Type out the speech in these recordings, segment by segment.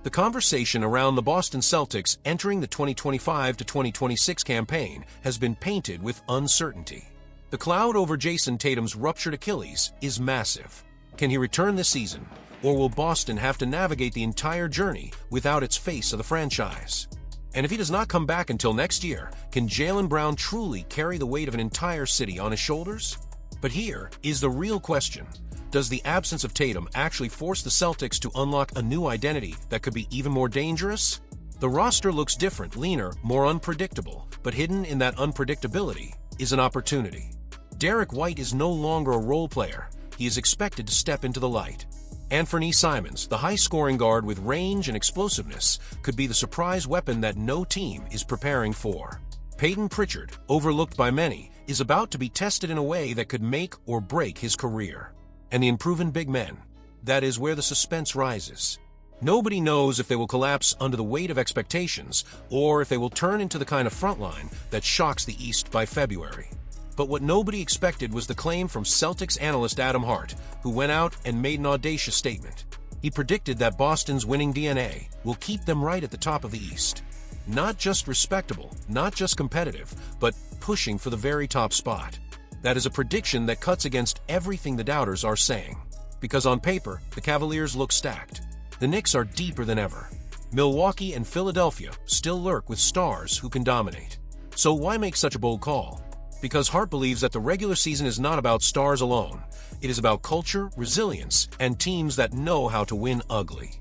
The conversation around the Boston Celtics entering the 2025 to 2026 campaign has been painted with uncertainty. The cloud over Jason Tatum's ruptured Achilles is massive. Can he return this season, or will Boston have to navigate the entire journey without its face of the franchise? And if he does not come back until next year, can Jaylen Brown truly carry the weight of an entire city on his shoulders? But here is the real question. Does the absence of Tatum actually force the Celtics to unlock a new identity that could be even more dangerous? The roster looks different, leaner, more unpredictable, but hidden in that unpredictability is an opportunity. Derek White is no longer a role player. He is expected to step into the light. Anfernee Simons, the high-scoring guard with range and explosiveness, could be the surprise weapon that no team is preparing for. Peyton Pritchard, overlooked by many, is about to be tested in a way that could make or break his career. And the unproven big men, that is where the suspense rises. Nobody knows if they will collapse under the weight of expectations or if they will turn into the kind of frontline that shocks the East by February. But what nobody expected was the claim from Celtics analyst Adam Hart, who went out and made an audacious statement. He predicted that Boston's winning DNA will keep them right at the top of the East. Not just respectable, not just competitive, but pushing for the very top spot. That is a prediction that cuts against everything the doubters are saying. Because on paper, the Cavaliers look stacked. The Knicks are deeper than ever. Milwaukee and Philadelphia still lurk with stars who can dominate. So why make such a bold call? Because Hart believes that the regular season is not about stars alone. It is about culture, resilience, and teams that know how to win ugly.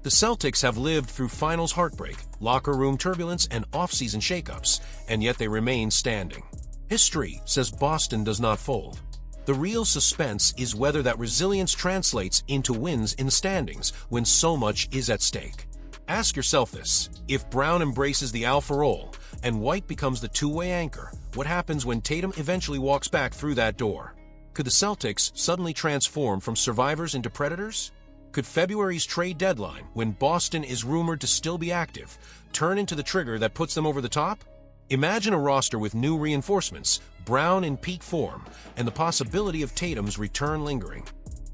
The Celtics have lived through finals heartbreak, locker room turbulence, and offseason shakeups, and yet they remain standing. History says Boston does not fold. The real suspense is whether that resilience translates into wins in the standings when so much is at stake. Ask yourself this: if Brown embraces the alpha role and White becomes the two-way anchor, what happens when Tatum eventually walks back through that door? Could the Celtics suddenly transform from survivors into predators? Could February's trade deadline, when Boston is rumored to still be active, turn into the trigger that puts them over the top? Imagine a roster with new reinforcements, Brown in peak form, and the possibility of Tatum's return lingering.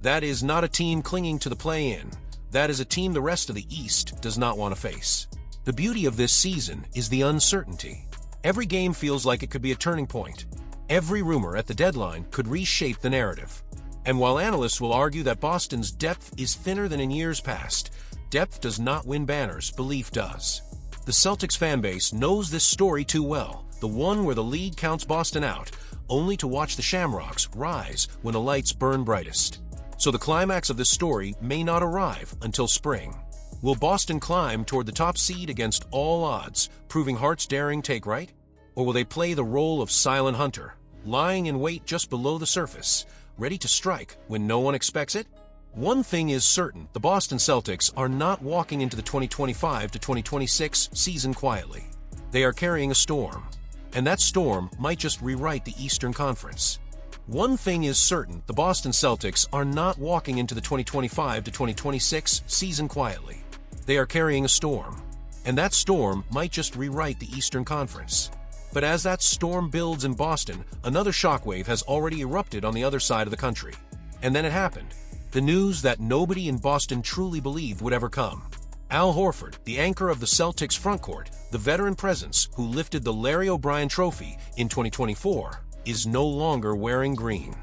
That is not a team clinging to the play-in. That is a team the rest of the East does not want to face. The beauty of this season is the uncertainty. Every game feels like it could be a turning point. Every rumor at the deadline could reshape the narrative. And while analysts will argue that Boston's depth is thinner than in years past, depth does not win banners, belief does. The Celtics fanbase knows this story too well, the one where the league counts Boston out, only to watch the Shamrocks rise when the lights burn brightest. So the climax of this story may not arrive until spring. Will Boston climb toward the top seed against all odds, proving Hart's daring take right? Or will they play the role of silent hunter, lying in wait just below the surface, ready to strike when no one expects it? One thing is certain: the Boston Celtics are not walking into the 2025 to 2026 season quietly. They are carrying a storm, and that storm might just rewrite the Eastern Conference. One thing is certain: the Boston Celtics are not walking into the 2025 to 2026 season quietly. They are carrying a storm, and that storm might just rewrite the Eastern Conference. But as that storm builds in Boston, another shockwave has already erupted on the other side of the country. And then it happened. The news that nobody in Boston truly believed would ever come. Al Horford, the anchor of the Celtics frontcourt, the veteran presence who lifted the Larry O'Brien Trophy in 2024, is no longer wearing green.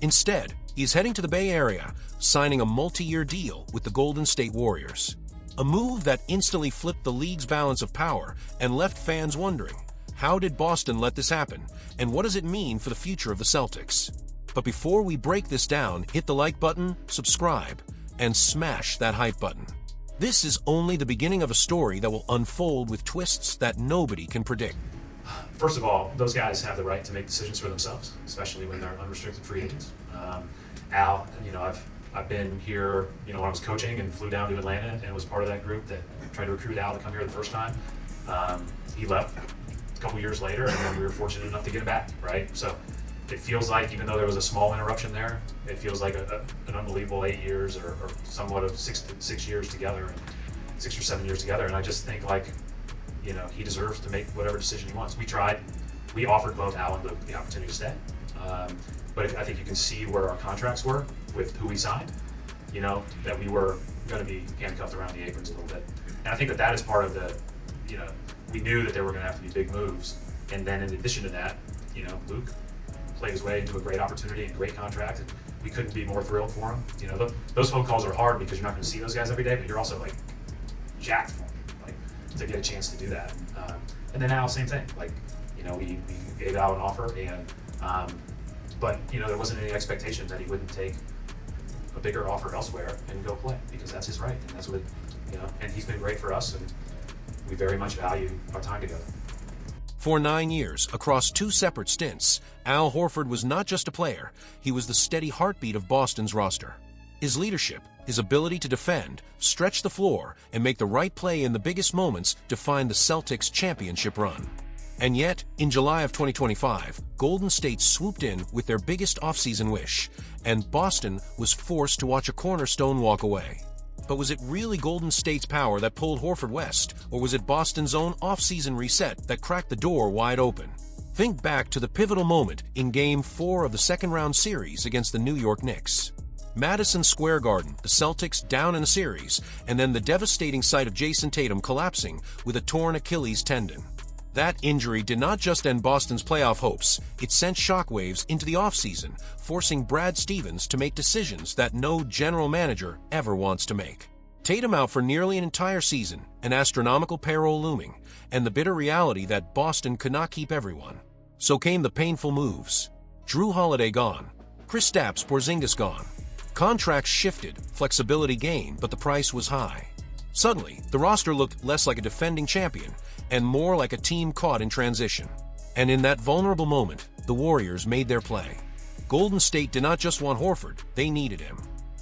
Instead, he is heading to the Bay Area, signing a multi-year deal with the Golden State Warriors. A move that instantly flipped the league's balance of power and left fans wondering, how did Boston let this happen, and what does it mean for the future of the Celtics? But before we break this down, hit the like button, subscribe, and smash that hype button. This is only the beginning of a story that will unfold with twists that nobody can predict. First of all, those guys have the right to make decisions for themselves, especially when they're unrestricted free agents. Al, I've been here, when I was coaching and flew down to Atlanta and was part of that group that tried to recruit Al to come here the first time. He left a couple years later, and then we were fortunate enough to get him back, right? So it feels like, even though there was a small interruption there, it feels like an unbelievable 8 years or somewhat of 6 years together, and 6 or 7 years together. And I just think, he deserves to make whatever decision he wants. We offered both Al and the opportunity to stay. But I think you can see where our contracts were with who we signed, that we were going to be handcuffed around the aprons a little bit. And I think that is part of the, we knew that there were going to have to be big moves. And then in addition to that, Luke played his way into a great opportunity and great contract, and we couldn't be more thrilled for him. Those phone calls are hard because you're not going to see those guys every day, but you're also like jacked for them, like to get a chance to do that. And then Al, same thing. Like, we gave Al an offer, and but there wasn't any expectation that he wouldn't take a bigger offer elsewhere and go play, because that's his right, and that's what and he's been great for us, and we very much value our time together. For 9 years, across 2 separate stints, Al Horford was not just a player, he was the steady heartbeat of Boston's roster. His leadership, his ability to defend, stretch the floor, and make the right play in the biggest moments defined the Celtics' championship run. And yet, in July of 2025, Golden State swooped in with their biggest offseason wish, and Boston was forced to watch a cornerstone walk away. But was it really Golden State's power that pulled Horford west, or was it Boston's own offseason reset that cracked the door wide open? Think back to the pivotal moment in Game 4 of the second-round series against the New York Knicks. Madison Square Garden, the Celtics down in a series, and then the devastating sight of Jason Tatum collapsing with a torn Achilles tendon. That injury did not just end Boston's playoff hopes, it sent shockwaves into the offseason, forcing Brad Stevens to make decisions that no general manager ever wants to make. Tatum out for nearly an entire season, an astronomical payroll looming, and the bitter reality that Boston could not keep everyone. So came the painful moves. Jrue Holiday gone, Kristaps Porzingis gone. Contracts shifted, flexibility gained, but the price was high. Suddenly, the roster looked less like a defending champion and more like a team caught in transition. And in that vulnerable moment, the Warriors made their play. Golden State did not just want Horford, they needed him.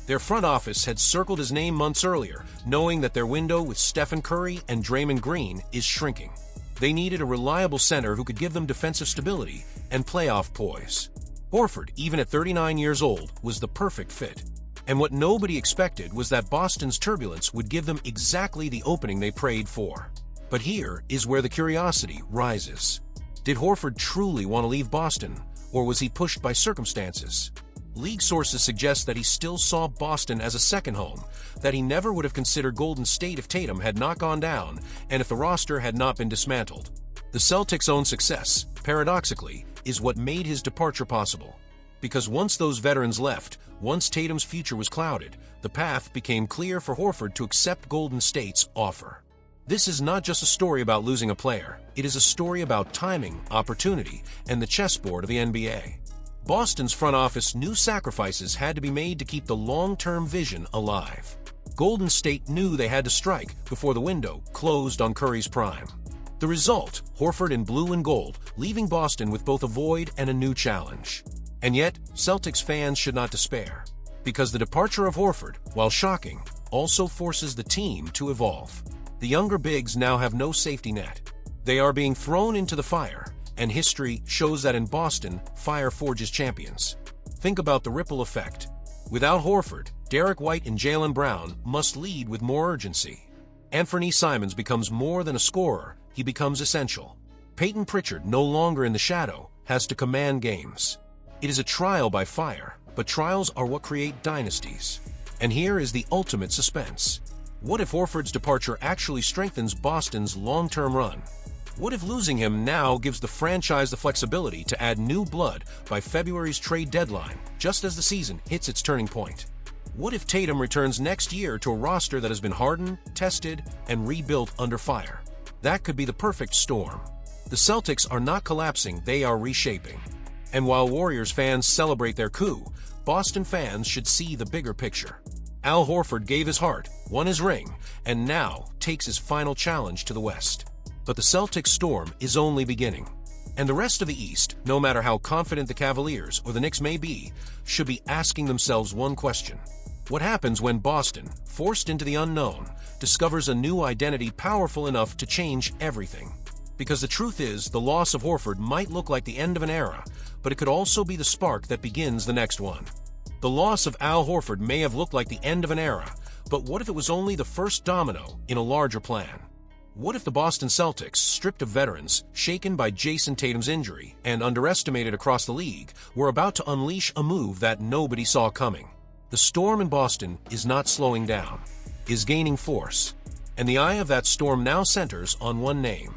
Their front office had circled his name months earlier, knowing that their window with Stephen Curry and Draymond Green is shrinking. They needed a reliable center who could give them defensive stability and playoff poise. Horford, even at 39 years old, was the perfect fit. And what nobody expected was that Boston's turbulence would give them exactly the opening they prayed for. But here is where the curiosity rises. Did Horford truly want to leave Boston, or was he pushed by circumstances? League sources suggest that he still saw Boston as a second home, that he never would have considered Golden State if Tatum had not gone down and if the roster had not been dismantled. The Celtics' own success, paradoxically, is what made his departure possible. Because once those veterans left, once Tatum's future was clouded, the path became clear for Horford to accept Golden State's offer. This is not just a story about losing a player, it is a story about timing, opportunity, and the chessboard of the NBA. Boston's front office knew sacrifices had to be made to keep the long-term vision alive. Golden State knew they had to strike before the window closed on Curry's prime. The result, Horford in blue and gold, leaving Boston with both a void and a new challenge. And yet, Celtics fans should not despair, because the departure of Horford, while shocking, also forces the team to evolve. The younger bigs now have no safety net. They are being thrown into the fire, and history shows that in Boston, fire forges champions. Think about the ripple effect. Without Horford, Derek White and Jaylen Brown must lead with more urgency. Anfernee Simons becomes more than a scorer, he becomes essential. Peyton Pritchard, no longer in the shadow, has to command games. It is a trial by fire, but trials are what create dynasties. And here is the ultimate suspense. What if Horford's departure actually strengthens Boston's long-term run? What if losing him now gives the franchise the flexibility to add new blood by February's trade deadline, just as the season hits its turning point? What if Tatum returns next year to a roster that has been hardened, tested, and rebuilt under fire? That could be the perfect storm. The Celtics are not collapsing, they are reshaping. And while Warriors fans celebrate their coup, Boston fans should see the bigger picture. Al Horford gave his heart, won his ring, and now takes his final challenge to the West. But the Celtics storm is only beginning. And the rest of the East, no matter how confident the Cavaliers or the Knicks may be, should be asking themselves one question. What happens when Boston, forced into the unknown, discovers a new identity powerful enough to change everything? Because the truth is, the loss of Horford might look like the end of an era, but it could also be the spark that begins the next one. The loss of Al Horford may have looked like the end of an era, but what if it was only the first domino in a larger plan? What if the Boston Celtics, stripped of veterans, shaken by Jason Tatum's injury, and underestimated across the league, were about to unleash a move that nobody saw coming? The storm in Boston is not slowing down, is gaining force. and the eye of that storm now centers on one name: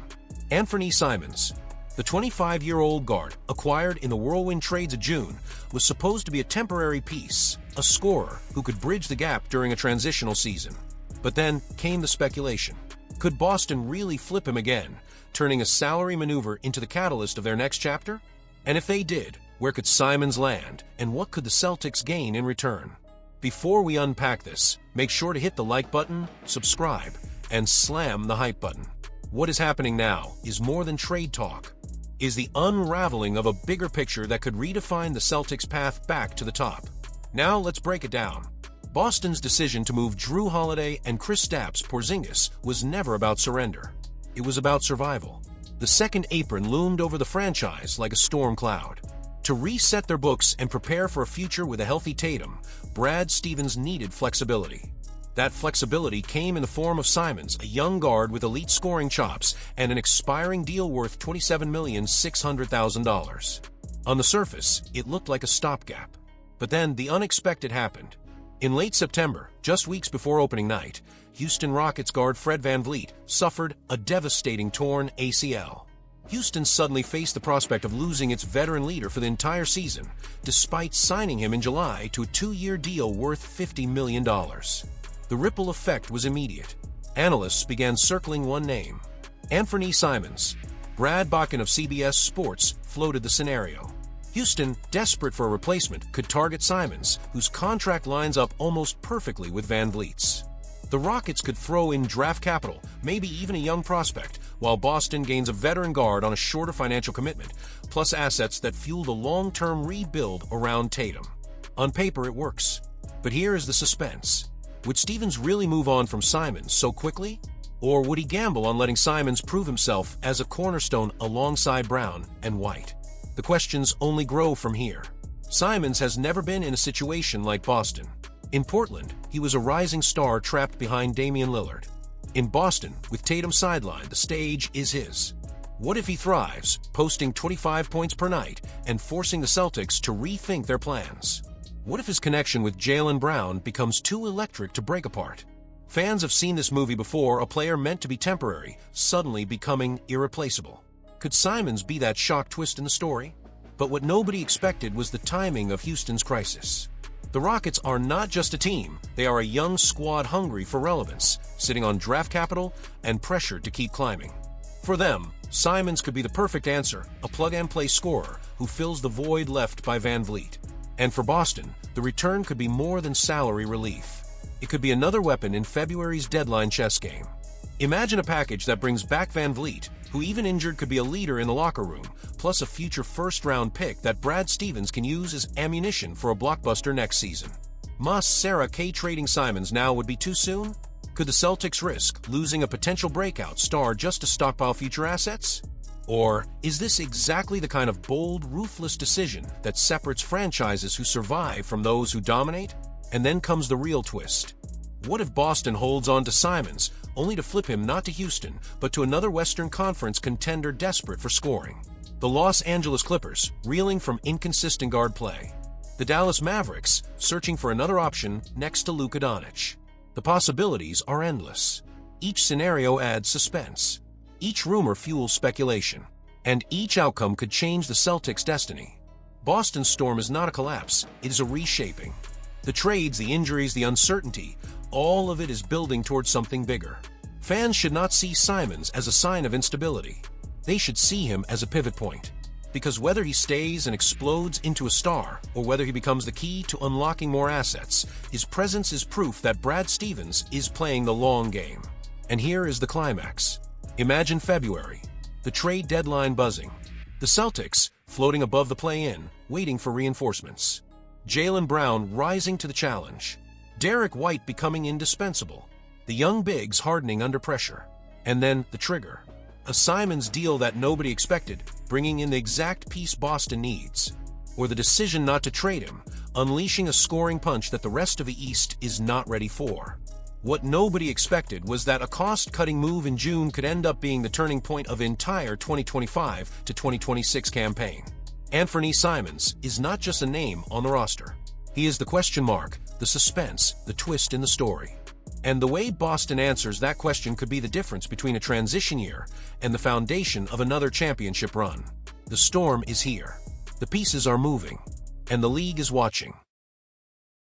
Anfernee Simons. The 25-year-old guard, acquired in the whirlwind trades of June, was supposed to be a temporary piece, a scorer who could bridge the gap during a transitional season. But then came the speculation. Could Boston really flip him again, turning a salary maneuver into the catalyst of their next chapter? And if they did, where could Simons land, and what could the Celtics gain in return? Before we unpack this, make sure to hit the like button, subscribe, and slam the hype button. What is happening now is more than trade talk. Is the unraveling of a bigger picture that could redefine the Celtics' path back to the top. Now let's break it down. Boston's decision to move Jrue Holiday and Kristaps Porzingis was never about surrender. It was about survival. The second apron loomed over the franchise like a storm cloud. To reset their books and prepare for a future with a healthy Tatum, Brad Stevens needed flexibility. That flexibility came in the form of Simons, a young guard with elite scoring chops and an expiring deal worth $27,600,000. On the surface, it looked like a stopgap. But then the unexpected happened. In late September, just weeks before opening night, Houston Rockets guard Fred VanVleet suffered a devastating torn ACL. Houston suddenly faced the prospect of losing its veteran leader for the entire season, despite signing him in July to a 2-year deal worth $50 million. The ripple effect was immediate. Analysts began circling one name: Anfernee Simons. Brad Bakken of CBS Sports floated the scenario. Houston, desperate for a replacement, could target Simons, whose contract lines up almost perfectly with VanVleet's. The Rockets could throw in draft capital, maybe even a young prospect, while Boston gains a veteran guard on a shorter financial commitment, plus assets that fuel the long-term rebuild around Tatum. On paper, it works. But here is the suspense. Would Stevens really move on from Simons so quickly? Or would he gamble on letting Simons prove himself as a cornerstone alongside Brown and White? The questions only grow from here. Simons has never been in a situation like Boston. In Portland, he was a rising star trapped behind Damian Lillard. In Boston, with Tatum sidelined, the stage is his. What if he thrives, posting 25 points per night and forcing the Celtics to rethink their plans? What if his connection with Jaylen Brown becomes too electric to break apart? Fans have seen this movie before, a player meant to be temporary, suddenly becoming irreplaceable. Could Simons be that shock twist in the story? But what nobody expected was the timing of Houston's crisis. The Rockets are not just a team, they are a young squad hungry for relevance, sitting on draft capital and pressure to keep climbing. For them, Simons could be the perfect answer, a plug-and-play scorer who fills the void left by VanVleet. And for Boston, the return could be more than salary relief. It could be another weapon in February's deadline chess game. Imagine a package that brings back VanVleet, who even injured could be a leader in the locker room, plus a future first-round pick that Brad Stevens can use as ammunition for a blockbuster next season. Must Sarah K trading Simons now would be too soon? Could the Celtics risk losing a potential breakout star just to stockpile future assets? Or is this exactly the kind of bold, ruthless decision that separates franchises who survive from those who dominate? And then comes the real twist. What if Boston holds on to Simons, only to flip him not to Houston, but to another Western Conference contender desperate for scoring? The Los Angeles Clippers, reeling from inconsistent guard play. The Dallas Mavericks, searching for another option next to Luka Doncic. The possibilities are endless. Each scenario adds suspense. Each rumor fuels speculation. And each outcome could change the Celtics' destiny. Boston's storm is not a collapse, it is a reshaping. The trades, the injuries, the uncertainty, all of it is building towards something bigger. Fans should not see Simons as a sign of instability. They should see him as a pivot point. Because whether he stays and explodes into a star, or whether he becomes the key to unlocking more assets, his presence is proof that Brad Stevens is playing the long game. And here is the climax. Imagine February, the trade deadline buzzing. The Celtics, floating above the play-in, waiting for reinforcements. Jaylen Brown rising to the challenge. Derek White becoming indispensable. The young bigs hardening under pressure. And then the trigger. A Simons deal that nobody expected, bringing in the exact piece Boston needs. Or the decision not to trade him, unleashing a scoring punch that the rest of the East is not ready for. What nobody expected was that a cost-cutting move in June could end up being the turning point of the entire 2025 to 2026 campaign. Anfernee Simons is not just a name on the roster. He is the question mark, the suspense, the twist in the story. And the way Boston answers that question could be the difference between a transition year and the foundation of another championship run. The storm is here. The pieces are moving, and the league is watching.